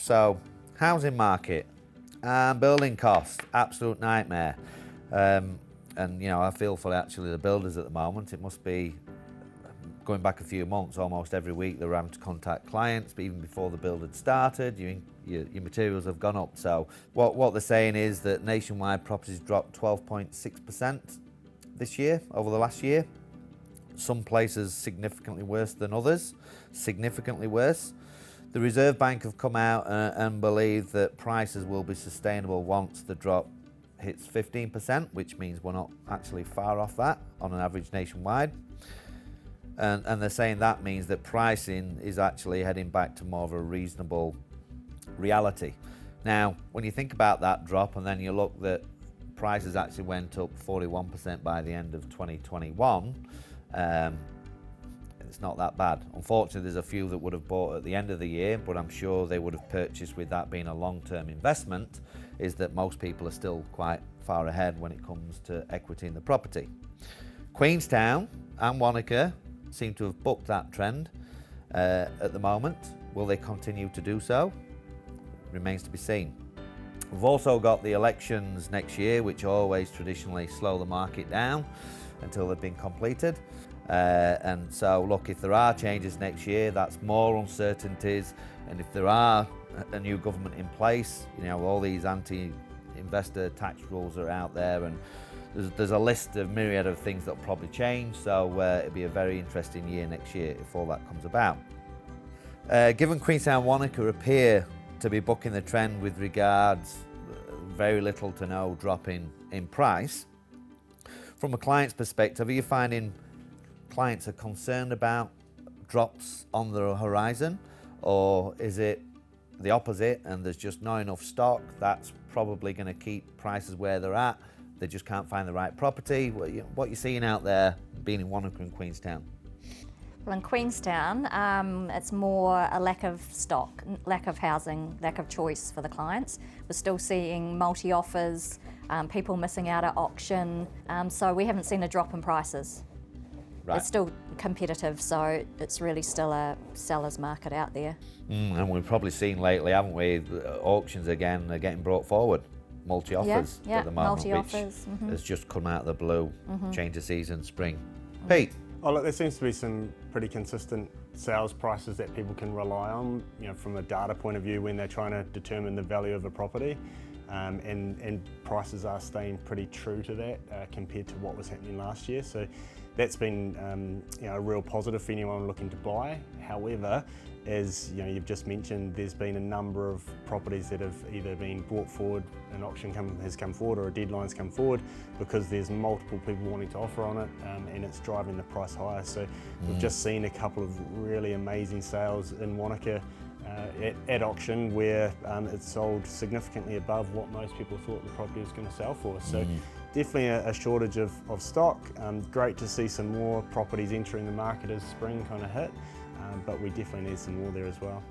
So, housing market and building costs, absolute nightmare. And you know, I feel for actually the builders at the moment. It must be going back a few months, almost every week they're having to contact clients, but even before the build had started, your materials have gone up. So what they're saying is that nationwide properties dropped 12.6% this year, over the last year. Some places significantly worse than others, significantly worse. The Reserve Bank have come out and believe that prices will be sustainable once the drop hits 15%, which means we're not actually far off that on an average nationwide. And they're saying that means that pricing is actually heading back to more of a reasonable reality. Now, when you think about that drop and then you look that prices actually went up 41% by the end of 2021, it's not that bad. Unfortunately, there's a few that would have bought at the end of the year, but I'm sure they would have purchased with that being a long-term investment, is that most people are still quite far ahead when it comes to equity in the property. Queenstown and Wanaka seem to have booked that trend at the moment. Will they continue to do so? Remains to be seen. We've also got the elections next year, which always traditionally slow the market down until they've been completed. And so look, if there are changes next year, that's more uncertainties. And if there are a new government in place, you know, all these anti-investor tax rules are out there, and there's a list of myriad of things that'll probably change. So it'll be a very interesting year next year if all that comes about. Given Queenstown and Wanaka appear to be bucking the trend with regards very little to no drop in price, from a client's perspective, are you finding clients are concerned about drops on the horizon, or is it the opposite and there's just not enough stock that's probably going to keep prices where they're at? They just can't find the right property. What are you seeing out there being in Wanaka and Queenstown? Well, in Queenstown, it's more a lack of stock, lack of housing, lack of choice for the clients. We're still seeing multi-offers, people missing out at auction, so we haven't seen a drop in prices. Right. It's still competitive, so it's really still a seller's market out there. And we've probably seen lately, haven't we, auctions again are getting brought forward. Multi-offers at the moment, which has just come out of the blue, change of season, spring. Pete? Oh look, there seems to be some pretty consistent sales prices that people can rely on, you know, from a data point of view when they're trying to determine the value of a property. And prices are staying pretty true to that compared to what was happening last year. So that's been you know, a real positive for anyone looking to buy. However, as you know, you've just mentioned, there's been a number of properties that have either been brought forward, an auction has come forward, or a deadline's come forward because there's multiple people wanting to offer on it, and it's driving the price higher. So we've just seen a couple of really amazing sales in Wanaka at auction where it sold significantly above what most people thought the property was going to sell for. So definitely a shortage of stock. Great to see some more properties entering the market as spring kind of hit, but we definitely need some more there as well.